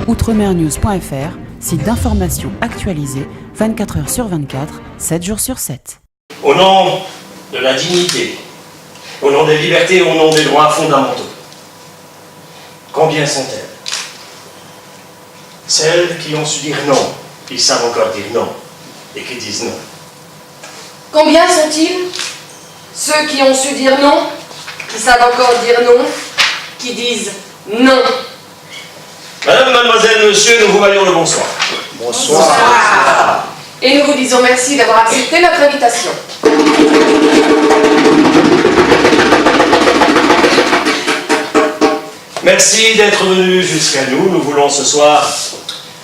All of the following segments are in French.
outremernews.fr, site d'information actualisé 24 heures sur 24, 7 jours sur 7. Au nom de la dignité, au nom des libertés, au nom des droits fondamentaux. Combien sont-elles? Celles qui ont su dire non, qui savent encore dire non, et qui disent non. Combien sont-ils? Ceux qui ont su dire non, qui savent encore dire non, qui disent non. Madame, mademoiselle, monsieur, nous vous valions le bonsoir. Bonsoir. Et nous vous disons merci d'avoir accepté notre invitation. Merci d'être venus jusqu'à nous. Nous voulons ce soir,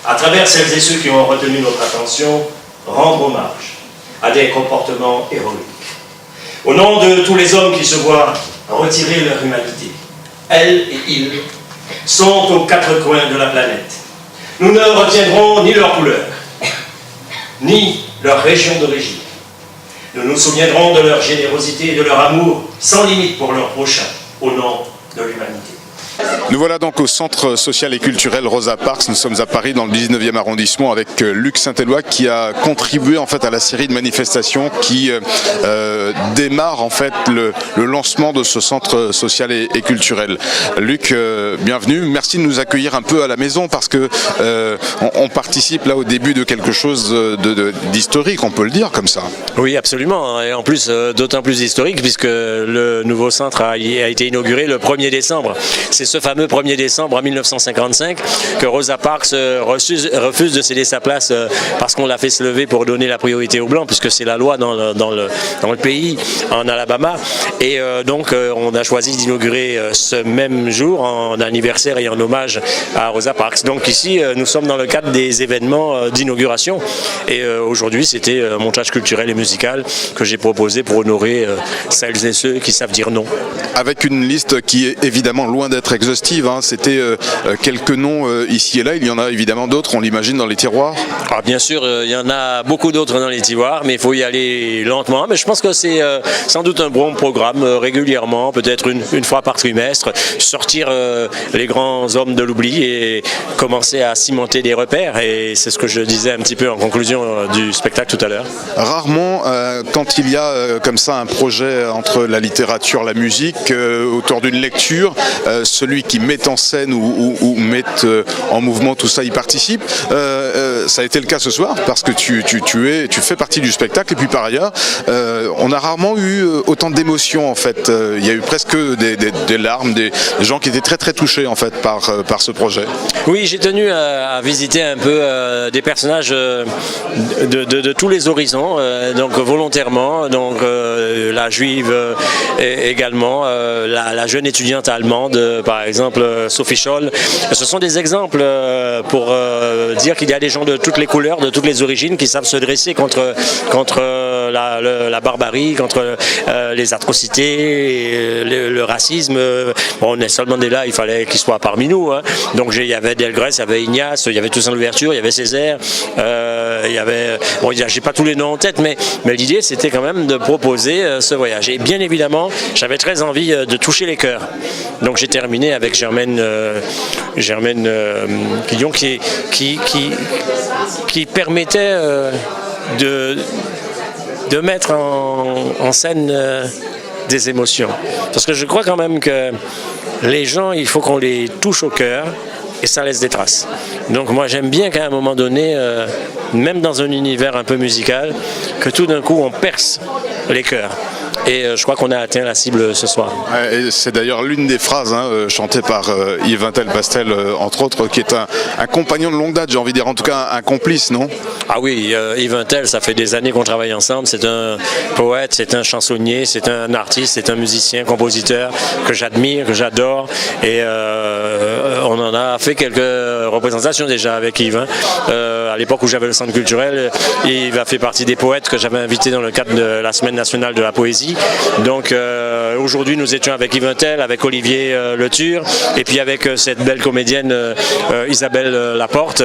à travers celles et ceux qui ont retenu notre attention, rendre hommage à des comportements héroïques. Au nom de tous les hommes qui se voient retirer leur humanité, elles et ils sont aux quatre coins de la planète. Nous ne retiendrons ni leur couleur, ni leur région d'origine. Nous nous souviendrons de leur générosité et de leur amour sans limite pour leur prochain, au nom de l'humanité. Nous voilà donc au centre social et culturel Rosa Parks. Nous sommes à Paris dans le 19e arrondissement avec Luc Saint-Éloi qui a contribué en fait à la série de manifestations qui démarre en fait le lancement de ce centre social et culturel. Luc, bienvenue. Merci de nous accueillir un peu à la maison parce que on participe là au début de quelque chose d'historique, on peut le dire comme ça. Oui, absolument. Et en plus, d'autant plus historique puisque le nouveau centre a été inauguré le 1er décembre. C'est ce fameux 1er décembre en 1955 que Rosa Parks refuse de céder sa place parce qu'on l'a fait se lever pour donner la priorité aux Blancs, puisque c'est la loi dans le pays, en Alabama. Et donc on a choisi d'inaugurer ce même jour en anniversaire et en hommage à Rosa Parks. Donc ici, nous sommes dans le cadre des événements d'inauguration. Et aujourd'hui, c'était un montage culturel et musical que j'ai proposé pour honorer celles et ceux qui savent dire non. Avec une liste qui est évidemment loin d'être exhaustive, hein. C'était quelques noms ici et là, il y en a évidemment d'autres, on l'imagine, dans les tiroirs. Ah, bien sûr, il y en a beaucoup d'autres dans les tiroirs, mais il faut y aller lentement. Mais je pense que c'est sans doute un bon programme, régulièrement, peut-être une fois par trimestre, sortir les grands hommes de l'oubli et commencer à cimenter des repères. Et c'est ce que je disais un petit peu en conclusion du spectacle tout à l'heure. Rarement, quand il y a comme ça un projet entre la littérature, la musique, autour d'une lecture, celui qui met en scène ou met en mouvement tout ça, y participe. Ça a été le cas ce soir parce que tu fais partie du spectacle et puis par ailleurs, on a rarement eu autant d'émotions en fait. Il y a eu presque des larmes, des gens qui étaient très très touchés en fait par ce projet. Oui, j'ai tenu à visiter un peu des personnages de tous les horizons, donc volontairement, donc la juive également, la jeune étudiante allemande, par exemple Sophie Scholl. Ce sont des exemples pour dire qu'il y a des gens de toutes les couleurs, de toutes les origines qui savent se dresser contre la barbarie, contre les atrocités, le racisme. Bon, Nelson Mandela, il fallait qu'il soit parmi nous, hein. Donc il y avait Delgrès, il y avait Ignace, il y avait Toussaint Louverture, il y avait Césaire, il y avait... Bon, j'ai pas tous les noms en tête, mais l'idée c'était quand même de proposer ce voyage. Et bien évidemment, j'avais très envie de toucher les cœurs. Donc j'ai terminé avec Germaine Guillon qui permettait de mettre en scène des émotions. Parce que je crois quand même que les gens, il faut qu'on les touche au cœur et ça laisse des traces. Donc moi j'aime bien qu'à un moment donné, même dans un univers un peu musical, que tout d'un coup on perce les cœurs. Et je crois qu'on a atteint la cible ce soir. Et c'est d'ailleurs l'une des phrases chantée par Yves Intel-Pastel, entre autres, qui est un compagnon de longue date, j'ai envie de dire, en tout cas un complice, non? Ah oui, Yves Intel, ça fait des années qu'on travaille ensemble. C'est un poète, c'est un chansonnier, c'est un artiste, c'est un musicien, compositeur que j'admire, que j'adore. Et on en a fait quelques représentations déjà avec Yves. À l'époque où j'avais le centre culturel, Yves a fait partie des poètes que j'avais invités dans le cadre de la Semaine nationale de la poésie. Donc aujourd'hui nous étions avec Yves Intel, avec Olivier Le Tur et puis avec cette belle comédienne Isabelle Laporte.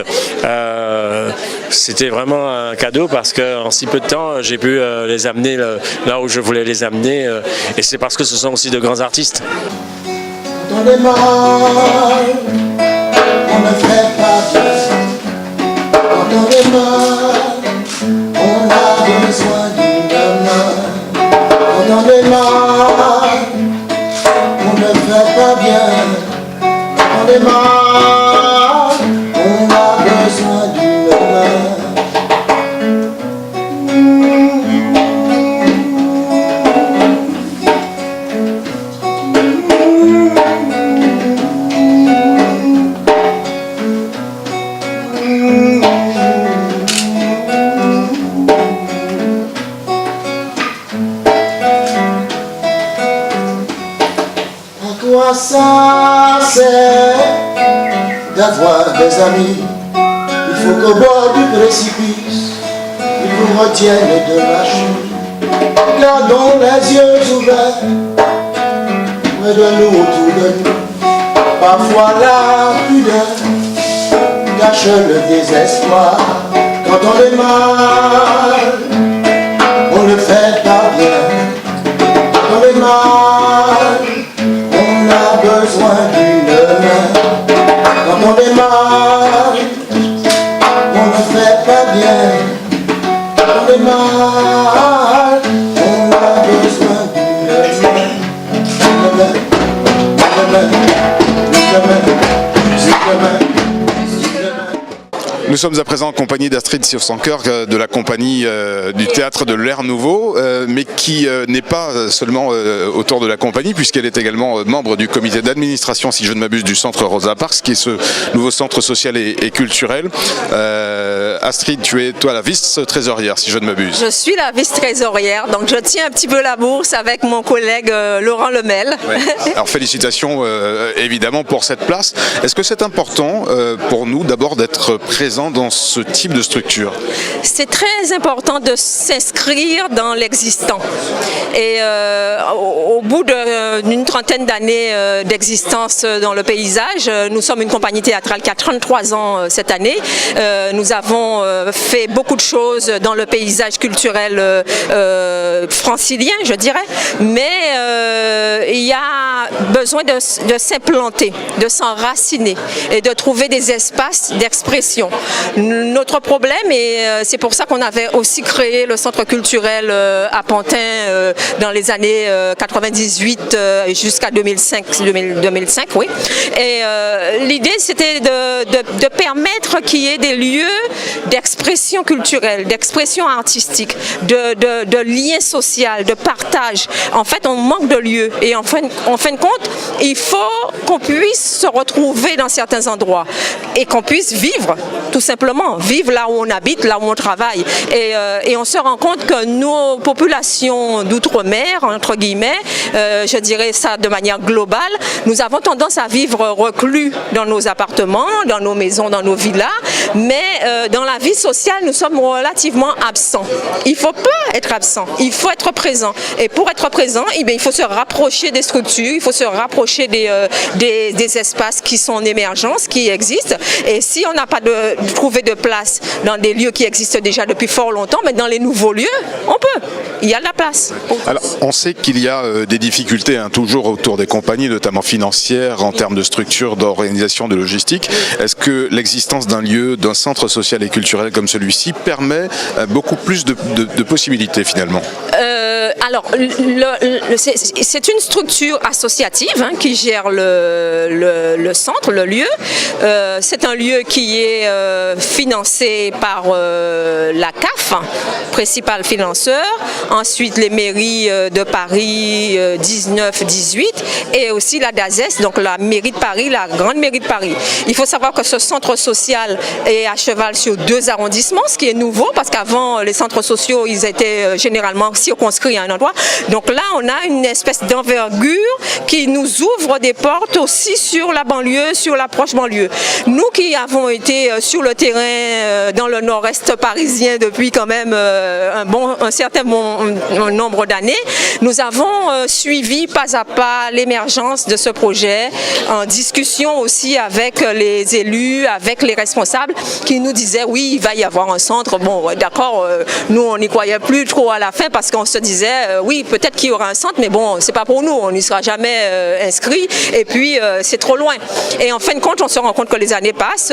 C'était vraiment un cadeau parce qu'en si peu de temps j'ai pu les amener là où je voulais les amener et c'est parce que ce sont aussi de grands artistes. Dans les mains, on ne fait pas est mal, on a besoin d'une main. Ça c'est d'avoir des amis. Il faut qu'au bord du précipice ils vous retiennent de la chute. Gardons les yeux ouverts près de nous, autour de nous. Parfois la pudeur cache le désespoir. Quand on est mal, on ne fait pas bien. Quand on est mal, on a besoin d'une main. Quand on est mal, on ne fait pas bien. Quand on est mal, on a besoin d'une main. Une main, une main, une main, une main. Nous sommes à présent en compagnie d'Astrid Sivsanker de la compagnie du théâtre de l'Air Nouveau, mais qui n'est pas seulement autour de la compagnie, puisqu'elle est également membre du comité d'administration, si je ne m'abuse, du centre Rosa Parks, qui est ce nouveau centre social et culturel. Astrid, tu es toi la vice-trésorière, si je ne m'abuse. Je suis la vice-trésorière, donc je tiens un petit peu la bourse avec mon collègue Laurent Lemel. Ouais. Alors félicitations évidemment pour cette place. Est-ce que c'est important pour nous d'abord d'être présents dans ce type de structure? C'est très important de s'inscrire dans l'existant. Et au bout d'une trentaine d'années d'existence dans le paysage, nous sommes une compagnie théâtrale qui a 33 ans cette année. Nous avons fait beaucoup de choses dans le paysage culturel francilien, je dirais. Mais il y a besoin de s'implanter, de s'enraciner et de trouver des espaces d'expression. Notre problème, et c'est pour ça qu'on avait aussi créé le centre culturel à Pantin dans les années 98 jusqu'à 2005, oui. Et l'idée, c'était de permettre qu'il y ait des lieux d'expression culturelle, d'expression artistique, de lien social, de partage. En fait, on manque de lieux. Et en fin de compte, il faut qu'on puisse se retrouver dans certains endroits et qu'on puisse vivre, tout simplement, vivre là où on habite, là où on travaille. Et on se rend compte que nos populations d'outre-mer, entre guillemets, je dirais ça de manière globale, nous avons tendance à vivre reclus dans nos appartements, dans nos maisons, dans nos villas, mais dans la vie sociale, nous sommes relativement absents. Il ne faut pas être absent, il faut être présent. Et pour être présent, eh bien, il faut se rapprocher des structures, il faut se rapprocher des espaces qui sont en émergence, qui existent. Et si on n'a pas trouvé de place dans des lieux qui existent déjà depuis fort longtemps, mais dans les nouveaux lieux, on peut. Il y a de la place. Alors, on sait qu'il y a des difficultés toujours autour des compagnies, notamment financières, en termes de structure, d'organisation, de logistique. Est-ce que l'existence d'un lieu, d'un centre social et culturel comme celui-ci permet beaucoup plus de possibilités finalement? Alors, c'est une structure associative qui gère le centre, le lieu. C'est un lieu qui est financé par la CAF, principal financeur, ensuite les mairies de Paris 19-18 et aussi la DAZES, donc la mairie de Paris, la grande mairie de Paris. Il faut savoir que ce centre social est à cheval sur 2 arrondissements, ce qui est nouveau parce qu'avant les centres sociaux, ils étaient généralement circonscrits à un endroit. Donc là, on a une espèce d'envergure qui nous ouvre des portes aussi sur la banlieue, sur la proche banlieue. Nous qui avons été sur le terrain dans le nord-est parisien depuis quand même un certain nombre d'années, nous avons suivi pas à pas l'émergence de ce projet en discussion aussi avec les élus, avec les responsables qui nous disaient oui, il va y avoir un centre. Bon, d'accord, nous on n'y croyait plus trop à la fin parce qu'on se disait après, oui, peut-être qu'il y aura un centre, mais bon, c'est pas pour nous, on n'y sera jamais inscrit, et puis c'est trop loin. Et en fin de compte, on se rend compte que les années passent,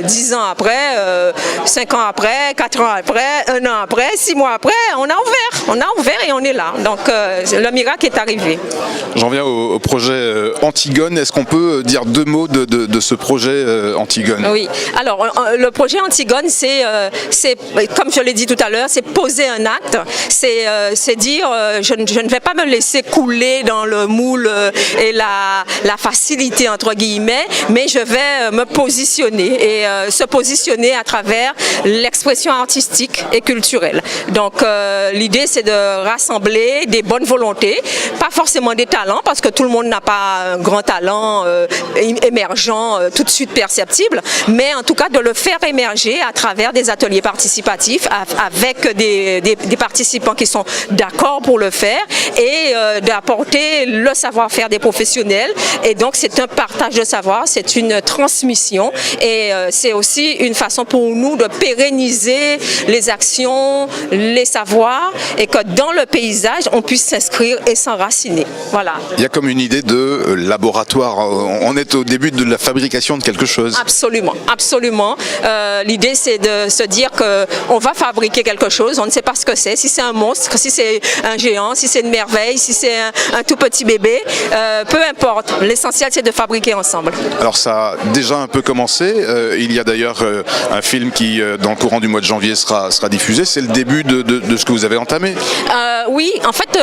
10 ans après, 5 ans après, 4 ans après, 1 an après, 6 mois après, on a ouvert et on est là. Donc le miracle est arrivé. J'en viens au projet Antigone. Est-ce qu'on peut dire 2 mots de ce projet Antigone? Oui, alors le projet Antigone, c'est comme je l'ai dit tout à l'heure, c'est poser un acte, c'est dire je ne vais pas me laisser couler dans le moule et la facilité entre guillemets, mais je vais me positionner et se positionner à travers l'expression artistique et culturelle. Donc l'idée c'est de rassembler des bonnes volontés, pas forcément des talents parce que tout le monde n'a pas un grand talent émergent tout de suite perceptible, mais en tout cas de le faire émerger à travers des ateliers participatifs avec des participants qui sont d'accord pour le faire et d'apporter le savoir-faire des professionnels. Et donc c'est un partage de savoir, c'est une transmission et c'est aussi une façon pour nous de pérenniser les actions, les savoirs et que dans le paysage on puisse s'inscrire et s'enraciner. Voilà. Il y a comme une idée de laboratoire. On est au début de la fabrication de quelque chose. Absolument, absolument. L'idée c'est de se dire qu'on va fabriquer quelque chose, on ne sait pas ce que c'est, si c'est un monstre, si c'est un géant, si c'est une merveille, si c'est un tout petit bébé, peu importe. L'essentiel c'est de fabriquer ensemble. Alors ça a déjà un peu commencé. Il y a d'ailleurs un film qui, dans le courant du mois de janvier, sera diffusé. C'est le début de ce que vous avez entamé. Oui, en fait,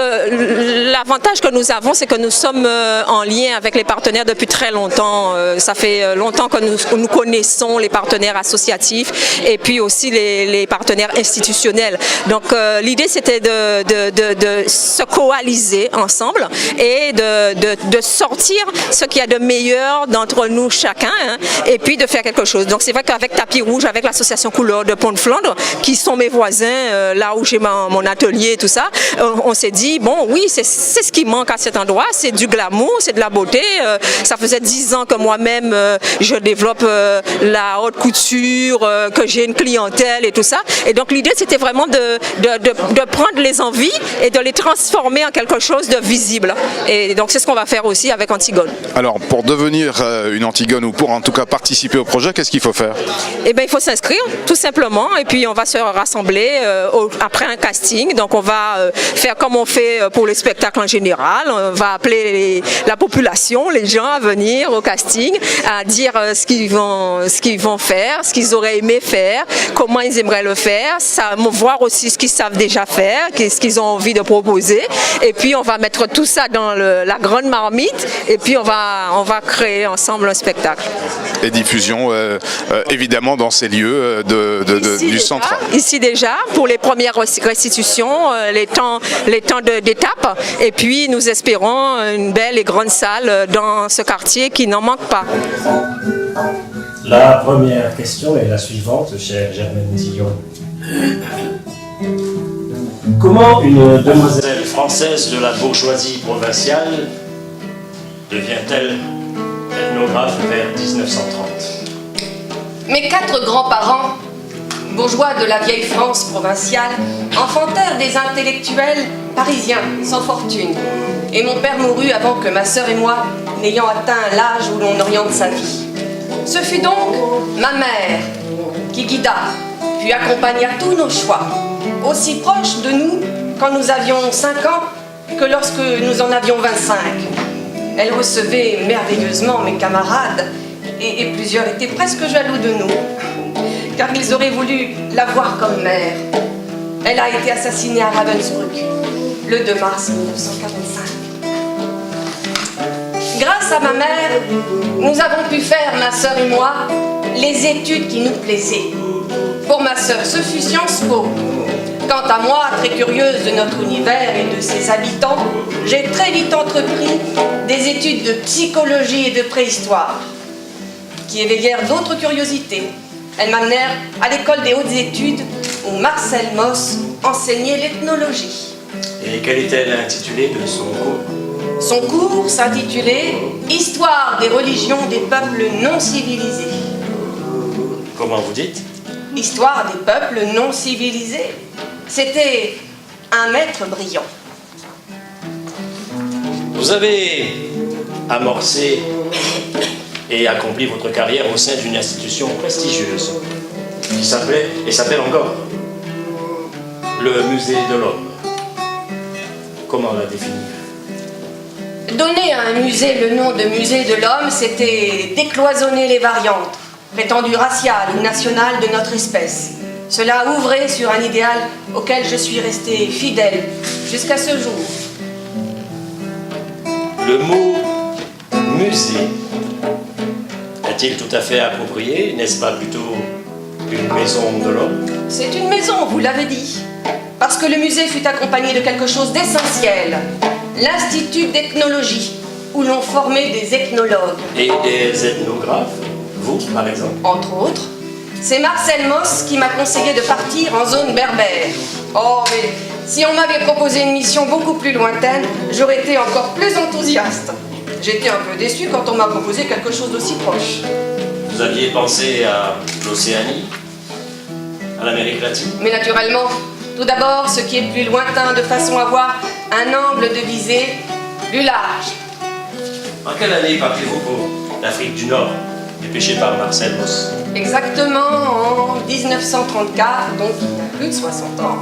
l'avantage que nous avons, c'est que nous sommes en lien avec les partenaires depuis très longtemps. Ça fait longtemps que nous connaissons les partenaires associatifs et puis aussi les partenaires institutionnels. Donc l'idée c'était de se coaliser ensemble et de sortir ce qu'il y a de meilleur d'entre nous chacun et puis de faire quelque chose. Donc c'est vrai qu'avec Tapis Rouge, avec l'association Couleur de Pont-de-Flandre, qui sont mes voisins, là où j'ai mon atelier et tout ça, on s'est dit, bon oui, c'est ce qui manque à cet endroit, c'est du glamour, c'est de la beauté. Ça faisait 10 ans que moi-même, je développe la haute couture, que j'ai une clientèle et tout ça. Et donc l'idée, c'était vraiment de prendre les envies et de les transformer en quelque chose de visible. Et donc c'est ce qu'on va faire aussi avec Antigone. Alors pour devenir une Antigone ou pour en tout cas participer au projet, qu'est-ce qu'il faut faire? Eh bien, il faut s'inscrire tout simplement et puis on va se rassembler après un casting. Donc on va faire comme on fait pour les spectacles en général. On va appeler la population, les gens à venir au casting, à dire ce qu'ils vont faire, ce qu'ils auraient aimé faire, comment ils aimeraient le faire, voir aussi ce qu'ils savent déjà faire, ce qu'ils ont envie de proposer. Et puis on va mettre tout ça dans la grande marmite et puis on va créer ensemble un spectacle. Et diffusion évidemment dans ces lieux du centre. Ici déjà, pour les premières restitutions, les temps d'étape. Et puis nous espérons une belle et grande salle dans ce quartier qui n'en manque pas. La première question est la suivante, chère Germaine Dillon. Comment une demoiselle française de la bourgeoisie provinciale devient-elle ethnographe vers 1930 ? Mes 4 grands-parents, bourgeois de la vieille France provinciale, enfantèrent des intellectuels parisiens sans fortune. Et mon père mourut avant que ma sœur et moi n'ayant atteint l'âge où l'on oriente sa vie. Ce fut donc ma mère qui guida, puis accompagna tous nos choix, aussi proches de nous quand nous avions 5 ans que lorsque nous en avions 25. Elle recevait merveilleusement mes camarades et plusieurs étaient presque jaloux de nous, car ils auraient voulu la voir comme mère. Elle a été assassinée à Ravensbrück le 2 mars 1945. Grâce à ma mère, nous avons pu faire, ma sœur et moi, les études qui nous plaisaient. Pour ma sœur, ce fut Sciences Po. Quant à moi, très curieuse de notre univers et de ses habitants, j'ai très vite entrepris des études de psychologie et de préhistoire, qui éveillèrent d'autres curiosités. Elles m'amenèrent à l'école des hautes études où Marcel Mauss enseignait l'ethnologie. Et quel était l'intitulé de son cours ? Son cours s'intitulait « Histoire des religions des peuples non civilisés ». Comment vous dites ? Histoire des peuples non civilisés. C'était un maître brillant. Vous avez amorcé et accompli votre carrière au sein d'une institution prestigieuse qui s'appelait et s'appelle encore le Musée de l'Homme. Comment la définir? Donner à un musée le nom de Musée de l'Homme, c'était décloisonner les variantes, prétendues raciales ou nationales de notre espèce. Cela ouvrait sur un idéal auquel je suis restée fidèle jusqu'à ce jour. Le mot musée est-il tout à fait approprié? N'est-ce pas plutôt une maison de l'homme? C'est une maison, vous l'avez dit. Parce que le musée fut accompagné de quelque chose d'essentiel. L'Institut d'ethnologie, où l'on formait des ethnologues. Et des ethnographes? Vous, par exemple? Entre autres. C'est Marcel Moss qui m'a conseillé de partir en zone berbère. Oh, mais si on m'avait proposé une mission beaucoup plus lointaine, j'aurais été encore plus enthousiaste. J'étais un peu déçue quand on m'a proposé quelque chose d'aussi proche. Vous aviez pensé à l'Océanie? À l'Amérique latine? Mais naturellement, tout d'abord, ce qui est plus lointain de façon à avoir un angle de visée plus large. En quelle année partez-vous pour l'Afrique du Nord, dépêché par Marcel Moss? Exactement en 1934, donc il y a plus de 60 ans.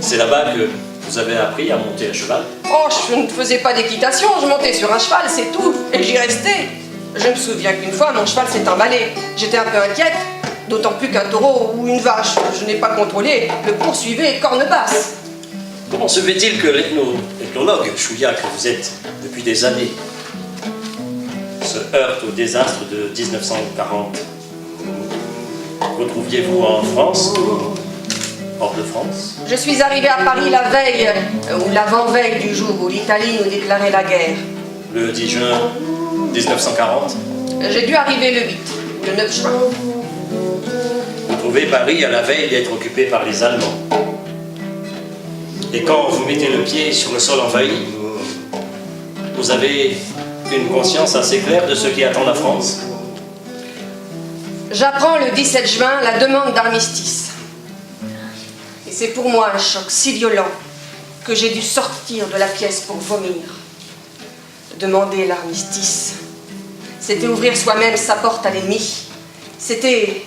C'est là-bas que vous avez appris à monter à cheval? Oh, je ne faisais pas d'équitation, je montais sur un cheval, c'est tout, et j'y restais. Je me souviens qu'une fois, mon cheval s'est emballé. J'étais un peu inquiète, d'autant plus qu'un taureau ou une vache, je n'ai pas contrôlé, le poursuivait corne basse. Comment se fait-il que l'ethnologue Chouïa, que vous êtes depuis des années, se heurte au désastre de 1940? Retrouviez-vous en France ou hors de France? Je suis arrivée à Paris la veille, ou l'avant-veille du jour où l'Italie nous déclarait la guerre. Le 10 juin 1940? J'ai dû arriver le 8, le 9 juin. Vous trouvez Paris à la veille d'être occupé par les Allemands. Et quand vous mettez le pied sur le sol envahi, vous avez une conscience assez claire de ce qui attend la France? J'apprends le 17 juin la demande d'armistice. Et c'est pour moi un choc si violent que j'ai dû sortir de la pièce pour vomir. Demander l'armistice, c'était ouvrir soi-même sa porte à l'ennemi. C'était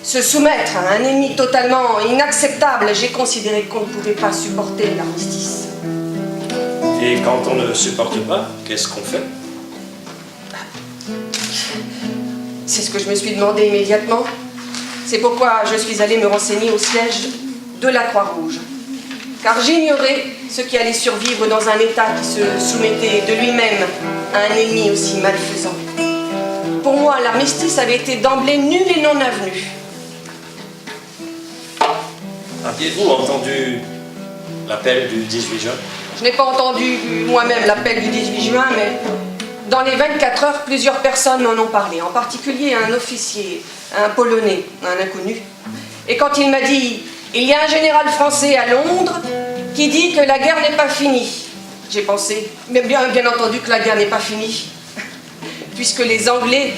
se soumettre à un ennemi totalement inacceptable. J'ai considéré qu'on ne pouvait pas supporter l'armistice. Et quand on ne supporte pas, qu'est-ce qu'on fait? C'est ce que je me suis demandé immédiatement. C'est pourquoi je suis allée me renseigner au siège de la Croix-Rouge. Car j'ignorais ce qui allait survivre dans un État qui se soumettait de lui-même à un ennemi aussi malfaisant. Pour moi, l'armistice avait été d'emblée nul et non avenu. Aviez-vous entendu l'appel du 18 juin? Je n'ai pas entendu moi-même l'appel du 18 juin, mais dans les 24 heures, plusieurs personnes m'en ont parlé, en particulier un officier, un Polonais, un inconnu. Et quand il m'a dit « Il y a un général français à Londres qui dit que la guerre n'est pas finie », j'ai pensé, mais bien entendu que la guerre n'est pas finie, puisque les Anglais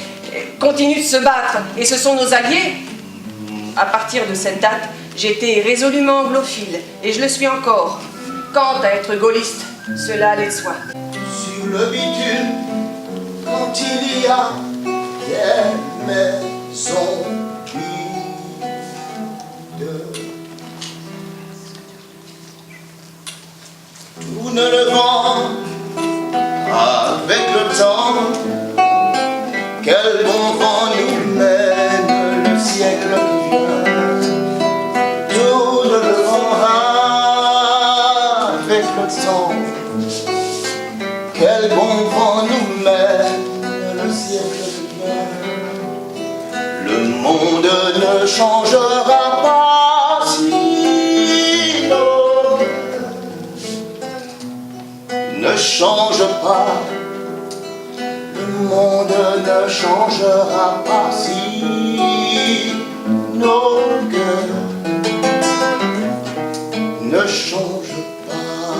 continuent de se battre et ce sont nos alliés. À partir de cette date, j'étais résolument anglophile, et je le suis encore. Quant à être gaulliste, cela allait de soi. Sur le bitume, quand il y a des maisons vides, tourne le vent avec le temps. Quel bon vent nous mène le siècle qui vient. Tourne le vent avec le temps. Quel bon vent nous mène le siècle qui vient. Le monde ne changera pas si l'homme ne change pas. Le monde ne changera pas si nos cœurs ne changent pas.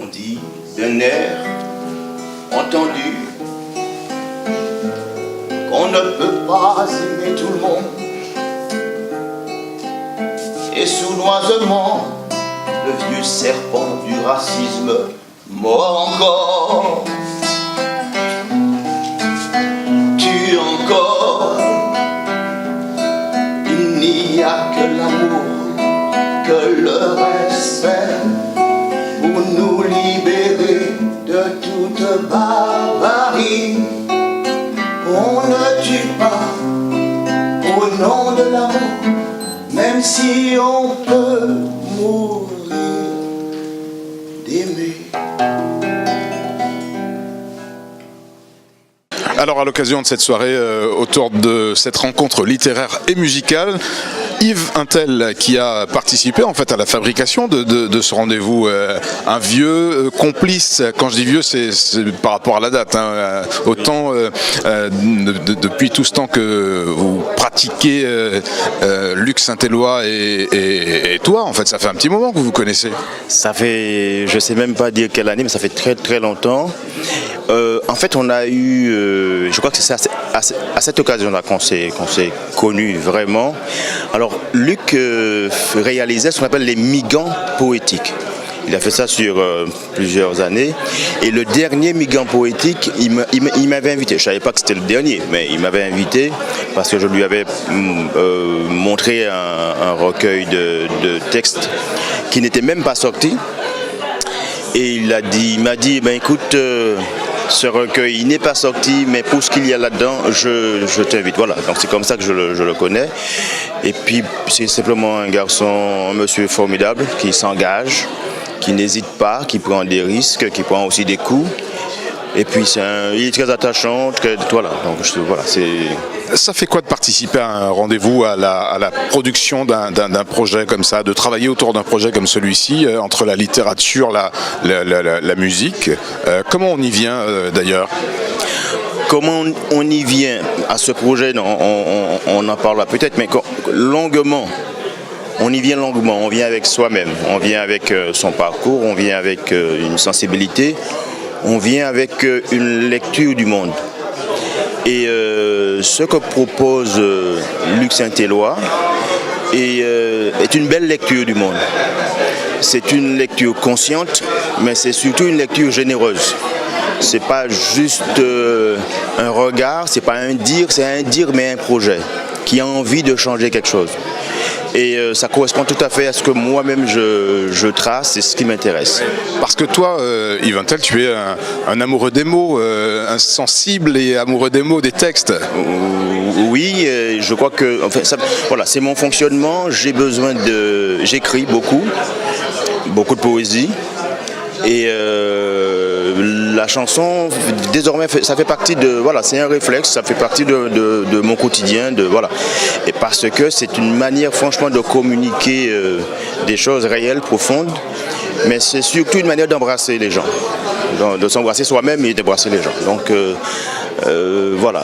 On dit d'un air entendu qu'on ne peut pas aimer tout le monde. Et sournoisement, le vieux serpent du racisme mord encore, tue encore. Il n'y a que l'amour, que le respect pour nous libérer de toute barbarie. On ne tue pas au nom de l'amour, même si on peut mourir d'aimer. Alors à l'occasion de cette soirée, autour de cette rencontre littéraire et musicale, Yves Intel qui a participé en fait à la fabrication de ce rendez-vous, un vieux complice. Quand je dis vieux, c'est par rapport à la date, hein, autant depuis tout ce temps que vous pratiquez Luc Saint-Éloi et toi, en fait, ça fait un petit moment que vous vous connaissez. Ça fait, je sais même pas dire quelle année, mais ça fait très très longtemps. En fait, on a eu, je crois que c'est à cette occasion-là qu'on s'est connus vraiment. Alors, Luc réalisait ce qu'on appelle les migants poétiques. Il a fait ça sur plusieurs années. Et le dernier migant poétique, il m'avait invité. Je ne savais pas que c'était le dernier, mais il m'avait invité parce que je lui avais montré un recueil de textes qui n'était même pas sorti. Et il m'a dit, ben écoute, ce recueil, il n'est pas sorti, mais pour ce qu'il y a là-dedans, je t'invite. Voilà, donc c'est comme ça que je le connais. Et puis, c'est simplement un monsieur formidable, qui s'engage, qui n'hésite pas, qui prend des risques, qui prend aussi des coups. Et puis, il est très attachant, voilà. Donc, voilà, c'est... Ça fait quoi de participer à un rendez-vous, à la production d'un projet comme ça, de travailler autour d'un projet comme celui-ci, entre la littérature, la musique? Comment on y vient d'ailleurs? Comment on y vient à ce projet? On en parlera peut-être, mais longuement. On y vient longuement, on vient avec soi-même, on vient avec son parcours, on vient avec une sensibilité, on vient avec une lecture du monde. Et ce que propose Luc Saint-Éloi est une belle lecture du monde. C'est une lecture consciente, mais c'est surtout une lecture généreuse. C'est pas juste un regard, c'est pas un dire, c'est un dire mais un projet qui a envie de changer quelque chose. Et ça correspond tout à fait à ce que moi-même je trace et ce qui m'intéresse. Parce que toi, Yves Intel, tu es un amoureux des mots, un sensible et amoureux des mots, des textes. Oui, je crois que voilà, c'est mon fonctionnement. J'écris beaucoup de poésie. Et la chanson, désormais, ça fait partie c'est un réflexe, ça fait partie de mon quotidien, Et parce que c'est une manière, franchement, de communiquer des choses réelles, profondes, mais c'est surtout une manière d'embrasser les gens, de s'embrasser soi-même et d'embrasser les gens. Donc,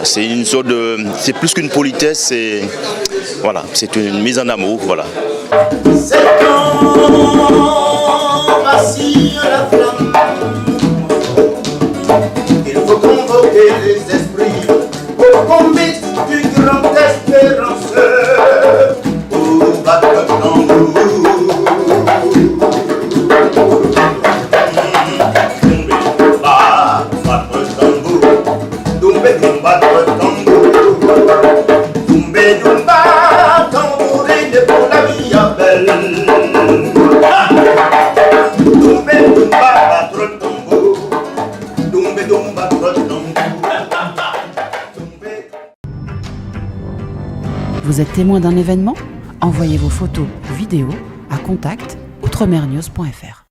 c'est une sorte c'est plus qu'une politesse, c'est une mise en amour, voilà. C'est quand vacille la flamme, il faut convoquer les esprits au combat du grand espérance, pour battre le tambour. Vous êtes témoin d'un événement? Envoyez vos photos ou vidéos à contact@outremernews.fr.